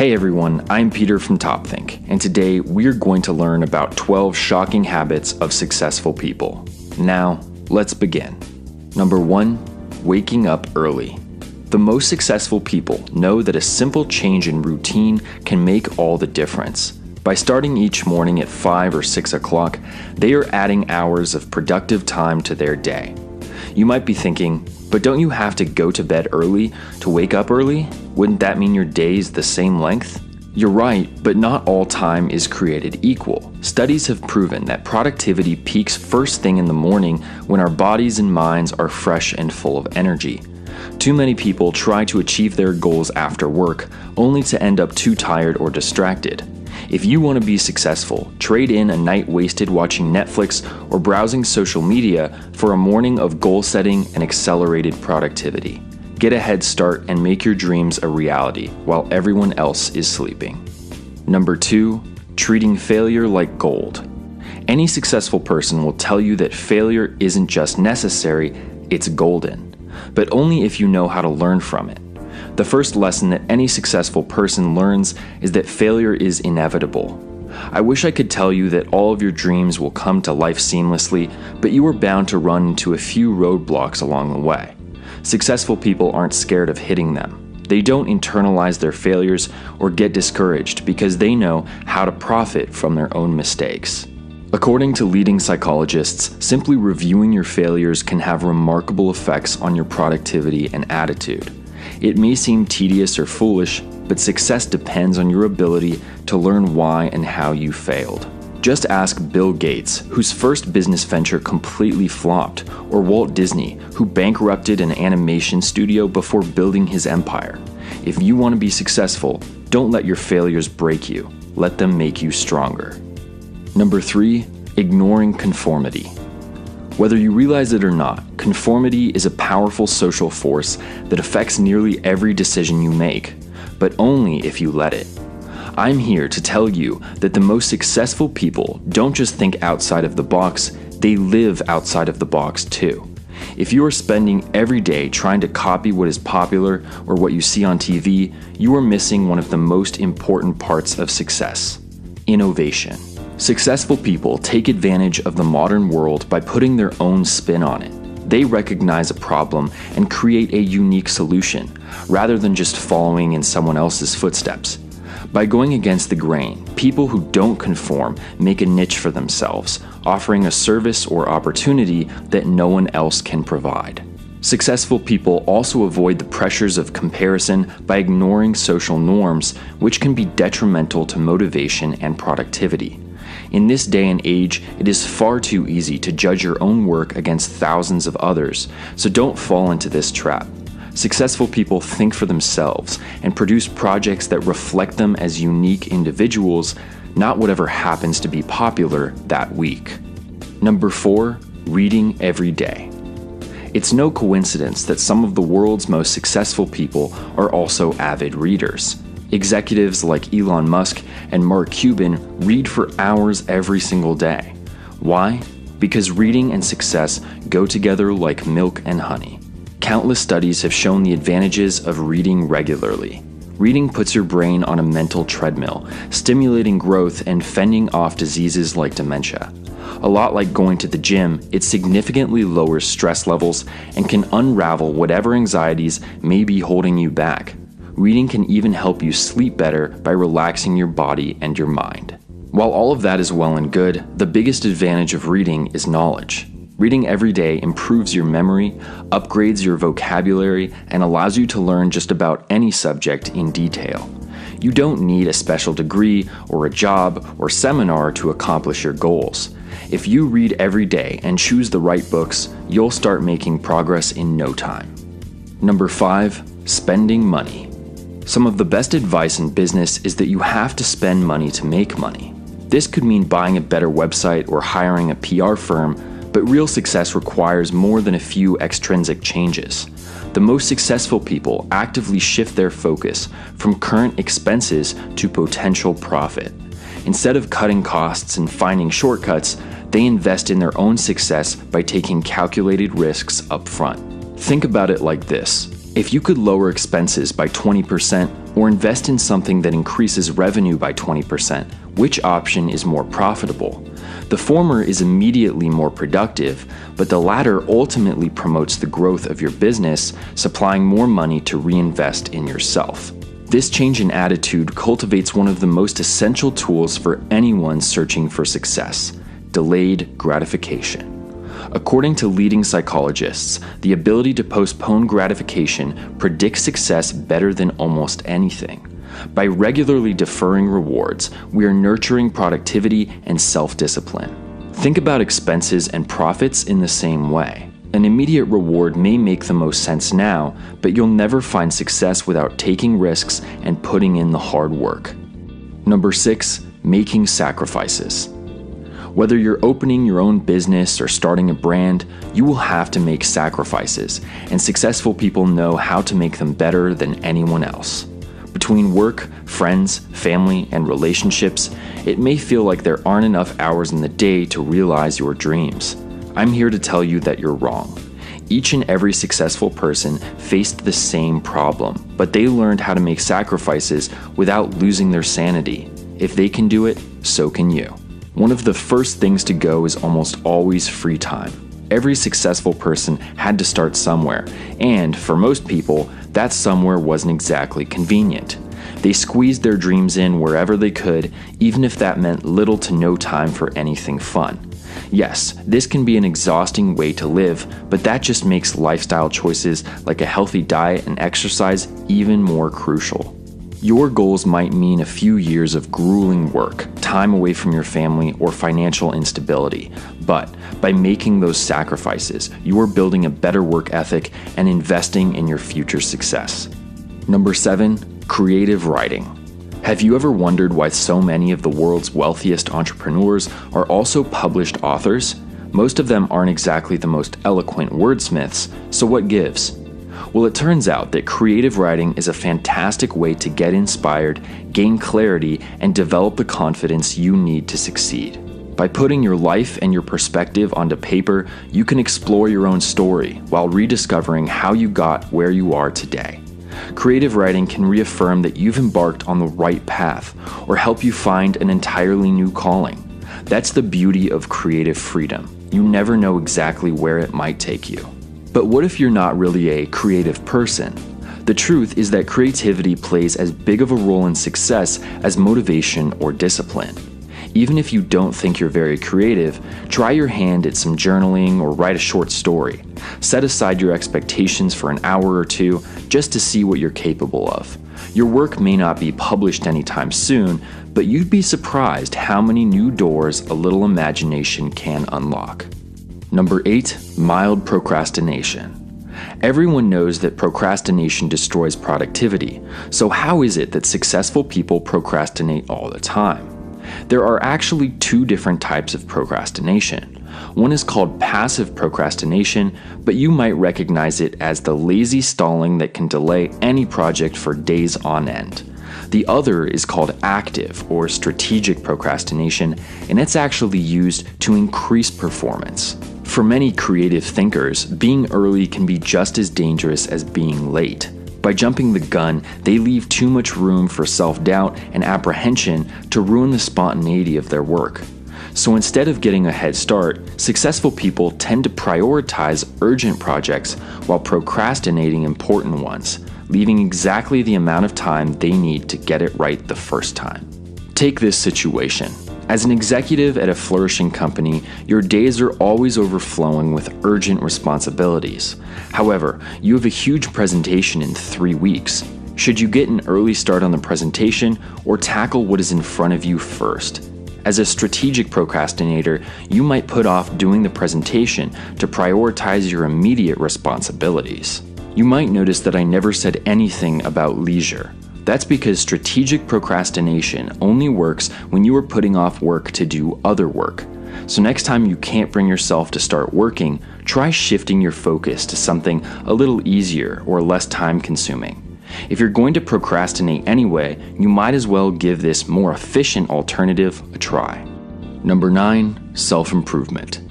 Hey everyone, I'm Peter from TopThink, and today we're going to learn about 12 shocking habits of successful people. Now, let's begin. Number 1, waking up early. The most successful people know that a simple change in routine can make all the difference. By starting each morning at 5 or 6 o'clock, they are adding hours of productive time to their day. You might be thinking, but don't you have to go to bed early to wake up early? Wouldn't that mean your day's the same length? You're right, but not all time is created equal. Studies have proven that productivity peaks first thing in the morning when our bodies and minds are fresh and full of energy. Too many people try to achieve their goals after work, only to end up too tired or distracted. If you want to be successful, trade in a night wasted watching Netflix or browsing social media for a morning of goal setting and accelerated productivity. Get a head start and make your dreams a reality while everyone else is sleeping. Number 2, treating failure like gold. Any successful person will tell you that failure isn't just necessary, it's golden, but only if you know how to learn from it. The first lesson that any successful person learns is that failure is inevitable. I wish I could tell you that all of your dreams will come to life seamlessly, but you are bound to run into a few roadblocks along the way. Successful people aren't scared of hitting them. They don't internalize their failures or get discouraged because they know how to profit from their own mistakes. According to leading psychologists, simply reviewing your failures can have remarkable effects on your productivity and attitude. It may seem tedious or foolish, but success depends on your ability to learn why and how you failed. Just ask Bill Gates, whose first business venture completely flopped, or Walt Disney, who bankrupted an animation studio before building his empire. If you want to be successful, don't let your failures break you. Let them make you stronger. Number 3, ignoring conformity. Whether you realize it or not, conformity is a powerful social force that affects nearly every decision you make, but only if you let it. I'm here to tell you that the most successful people don't just think outside of the box, they live outside of the box too. If you are spending every day trying to copy what is popular or what you see on TV, you are missing one of the most important parts of success: innovation. Successful people take advantage of the modern world by putting their own spin on it. They recognize a problem and create a unique solution, rather than just following in someone else's footsteps. By going against the grain, people who don't conform make a niche for themselves, offering a service or opportunity that no one else can provide. Successful people also avoid the pressures of comparison by ignoring social norms, which can be detrimental to motivation and productivity. In this day and age, it is far too easy to judge your own work against thousands of others, so don't fall into this trap. Successful people think for themselves and produce projects that reflect them as unique individuals, not whatever happens to be popular that week. Number 4, reading every day. It's no coincidence that some of the world's most successful people are also avid readers. Executives like Elon Musk and Mark Cuban read for hours every single day. Why? Because reading and success go together like milk and honey. Countless studies have shown the advantages of reading regularly. Reading puts your brain on a mental treadmill, stimulating growth and fending off diseases like dementia. A lot like going to the gym, it significantly lowers stress levels and can unravel whatever anxieties may be holding you back. Reading can even help you sleep better by relaxing your body and your mind. While all of that is well and good, the biggest advantage of reading is knowledge. Reading every day improves your memory, upgrades your vocabulary, and allows you to learn just about any subject in detail. You don't need a special degree or a job or seminar to accomplish your goals. If you read every day and choose the right books, you'll start making progress in no time. Number 5, spending money. Some of the best advice in business is that you have to spend money to make money. This could mean buying a better website or hiring a PR firm, but real success requires more than a few extrinsic changes. The most successful people actively shift their focus from current expenses to potential profit. Instead of cutting costs and finding shortcuts, they invest in their own success by taking calculated risks up front. Think about it like this. If you could lower expenses by 20%, Or invest in something that increases revenue by 20%. Which option is more profitable? The former is immediately more productive, but the latter ultimately promotes the growth of your business, supplying more money to reinvest in yourself. This change in attitude cultivates one of the most essential tools for anyone searching for success: delayed gratification. According to leading psychologists, the ability to postpone gratification predicts success better than almost anything. By regularly deferring rewards, we are nurturing productivity and self-discipline. Think about expenses and profits in the same way. An immediate reward may make the most sense now, but you'll never find success without taking risks and putting in the hard work. Number 6, making sacrifices. Whether you're opening your own business or starting a brand, you will have to make sacrifices, and successful people know how to make them better than anyone else. Between work, friends, family, and relationships, it may feel like there aren't enough hours in the day to realize your dreams. I'm here to tell you that you're wrong. Each and every successful person faced the same problem, but they learned how to make sacrifices without losing their sanity. If they can do it, so can you. One of the first things to go is almost always free time. Every successful person had to start somewhere, and for most people, that somewhere wasn't exactly convenient. They squeezed their dreams in wherever they could, even if that meant little to no time for anything fun. Yes, this can be an exhausting way to live, but that just makes lifestyle choices like a healthy diet and exercise even more crucial. Your goals might mean a few years of grueling work, time away from your family, or financial instability. But by making those sacrifices, you are building a better work ethic and investing in your future success. Number 7, creative writing. Have you ever wondered why so many of the world's wealthiest entrepreneurs are also published authors? Most of them aren't exactly the most eloquent wordsmiths, so what gives? Well, it turns out that creative writing is a fantastic way to get inspired, gain clarity, and develop the confidence you need to succeed. By putting your life and your perspective onto paper, you can explore your own story while rediscovering how you got where you are today. Creative writing can reaffirm that you've embarked on the right path or help you find an entirely new calling. That's the beauty of creative freedom. You never know exactly where it might take you. But what if you're not really a creative person? The truth is that creativity plays as big of a role in success as motivation or discipline. Even if you don't think you're very creative, try your hand at some journaling or write a short story. Set aside your expectations for an hour or two just to see what you're capable of. Your work may not be published anytime soon, but you'd be surprised how many new doors a little imagination can unlock. Number 8, mild procrastination. Everyone knows that procrastination destroys productivity, so how is it that successful people procrastinate all the time? There are actually 2 different types of procrastination. One is called passive procrastination, but you might recognize it as the lazy stalling that can delay any project for days on end. The other is called active or strategic procrastination, and it's actually used to increase performance. For many creative thinkers, being early can be just as dangerous as being late. By jumping the gun, they leave too much room for self-doubt and apprehension to ruin the spontaneity of their work. So instead of getting a head start, successful people tend to prioritize urgent projects while procrastinating important ones, leaving exactly the amount of time they need to get it right the first time. Take this situation. As an executive at a flourishing company, your days are always overflowing with urgent responsibilities. However, you have a huge presentation in 3 weeks. Should you get an early start on the presentation or tackle what is in front of you first? As a strategic procrastinator, you might put off doing the presentation to prioritize your immediate responsibilities. You might notice that I never said anything about leisure. That's because strategic procrastination only works when you are putting off work to do other work. So next time you can't bring yourself to start working, try shifting your focus to something a little easier or less time-consuming. If you're going to procrastinate anyway, you might as well give this more efficient alternative a try. Number 9, self-improvement.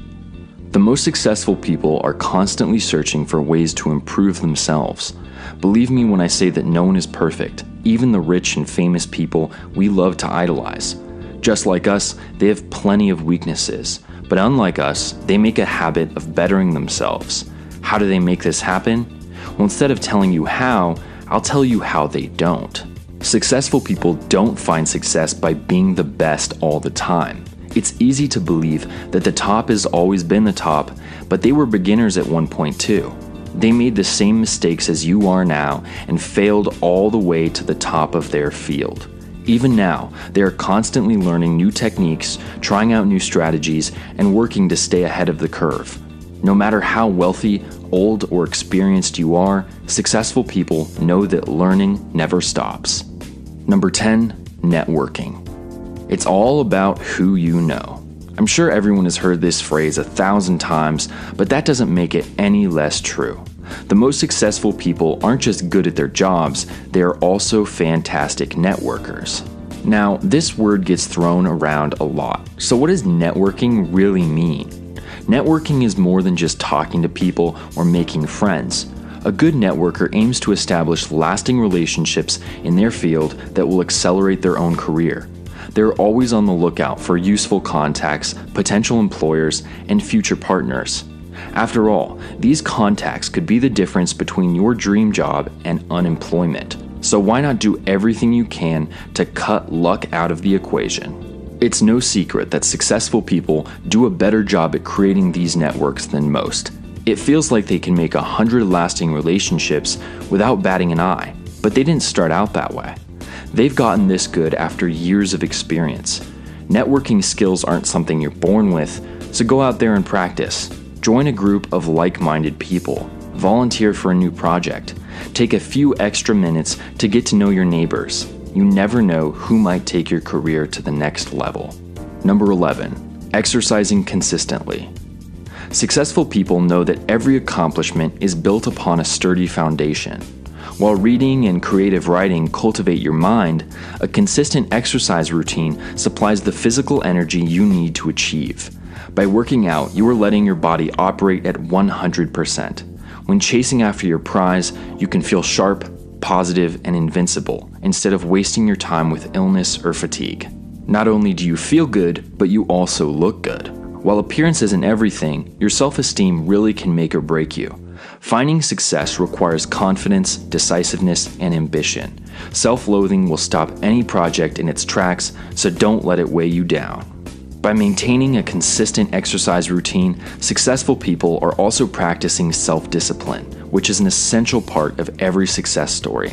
The most successful people are constantly searching for ways to improve themselves. Believe me when I say that no one is perfect, even the rich and famous people we love to idolize. Just like us, they have plenty of weaknesses, but unlike us, they make a habit of bettering themselves. How do they make this happen? Well, instead of telling you how, I'll tell you how they don't. Successful people don't find success by being the best all the time. It's easy to believe that the top has always been the top, but they were beginners at one point too. They made the same mistakes as you are now and failed all the way to the top of their field. Even now, they are constantly learning new techniques, trying out new strategies, and working to stay ahead of the curve. No matter how wealthy, old, or experienced you are, successful people know that learning never stops. Number 10, networking. It's all about who you know. I'm sure everyone has heard this phrase 1,000 times, but that doesn't make it any less true. The most successful people aren't just good at their jobs, they are also fantastic networkers. Now, this word gets thrown around a lot. So what does networking really mean? Networking is more than just talking to people or making friends. A good networker aims to establish lasting relationships in their field that will accelerate their own career. They're always on the lookout for useful contacts, potential employers, and future partners. After all, these contacts could be the difference between your dream job and unemployment. So why not do everything you can to cut luck out of the equation? It's no secret that successful people do a better job at creating these networks than most. It feels like they can make 100 lasting relationships without batting an eye, but they didn't start out that way. They've gotten this good after years of experience. Networking skills aren't something you're born with, so go out there and practice. Join a group of like-minded people. Volunteer for a new project. Take a few extra minutes to get to know your neighbors. You never know who might take your career to the next level. Number 11, exercising consistently. Successful people know that every accomplishment is built upon a sturdy foundation. While reading and creative writing cultivate your mind, a consistent exercise routine supplies the physical energy you need to achieve. By working out, you are letting your body operate at 100%. When chasing after your prize, you can feel sharp, positive, and invincible, instead of wasting your time with illness or fatigue. Not only do you feel good, but you also look good. While appearance isn't everything, your self-esteem really can make or break you. Finding success requires confidence, decisiveness, and ambition. Self-loathing will stop any project in its tracks, so don't let it weigh you down. By maintaining a consistent exercise routine, successful people are also practicing self-discipline, which is an essential part of every success story.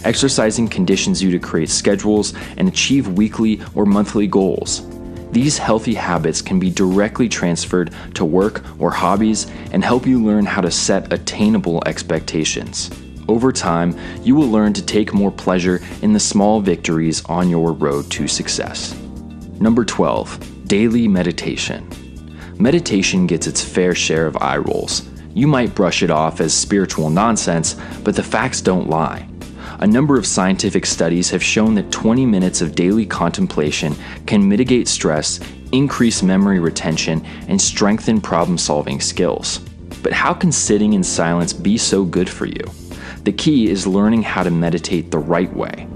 Exercising conditions you to create schedules and achieve weekly or monthly goals. These healthy habits can be directly transferred to work or hobbies and help you learn how to set attainable expectations. Over time, you will learn to take more pleasure in the small victories on your road to success. Number 12. Daily meditation. Meditation gets its fair share of eye rolls. You might brush it off as spiritual nonsense, but the facts don't lie. A number of scientific studies have shown that 20 minutes of daily contemplation can mitigate stress, increase memory retention, and strengthen problem-solving skills. But how can sitting in silence be so good for you? The key is learning how to meditate the right way.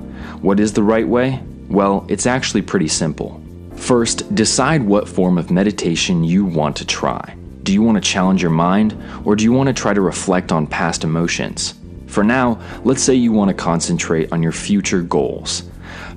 What is the right way? Well, it's actually pretty simple. First, decide what form of meditation you want to try. Do you want to challenge your mind, or do you want to try to reflect on past emotions? For now, let's say you want to concentrate on your future goals.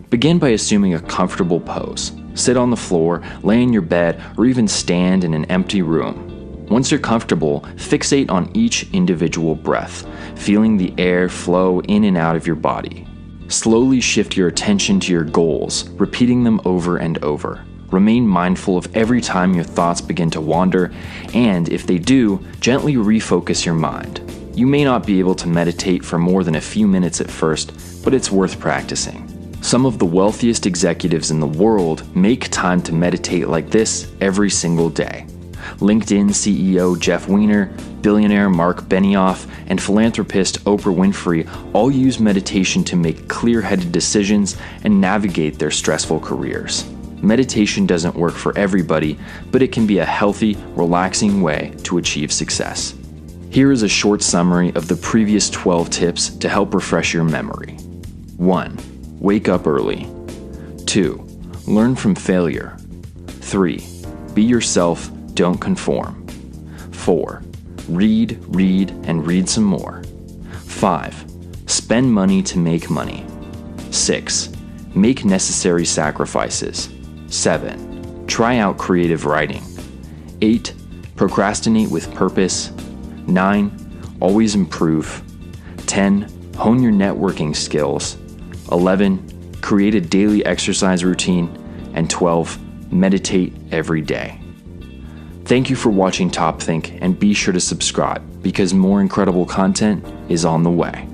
Begin by assuming a comfortable pose. Sit on the floor, lay in your bed, or even stand in an empty room. Once you're comfortable, fixate on each individual breath, feeling the air flow in and out of your body. Slowly shift your attention to your goals, repeating them over and over. Remain mindful of every time your thoughts begin to wander, and if they do, gently refocus your mind. You may not be able to meditate for more than a few minutes at first, but it's worth practicing. Some of the wealthiest executives in the world make time to meditate like this every single day. LinkedIn CEO Jeff Weiner, billionaire Mark Benioff, and philanthropist Oprah Winfrey all use meditation to make clear-headed decisions and navigate their stressful careers. Meditation doesn't work for everybody, but it can be a healthy, relaxing way to achieve success. Here is a short summary of the previous 12 tips to help refresh your memory. 1. Wake up early. 2. Learn from failure. 3. Be yourself, don't conform. 4. Read, and read some more. 5. Spend money to make money. 6. Make necessary sacrifices. 7. Try out creative writing. 8. Procrastinate with purpose. 9. Always improve. 10. Hone your networking skills. 11. Create a daily exercise routine. And 12. Meditate every day. Thank you for watching Top Think, and be sure to subscribe because more incredible content is on the way.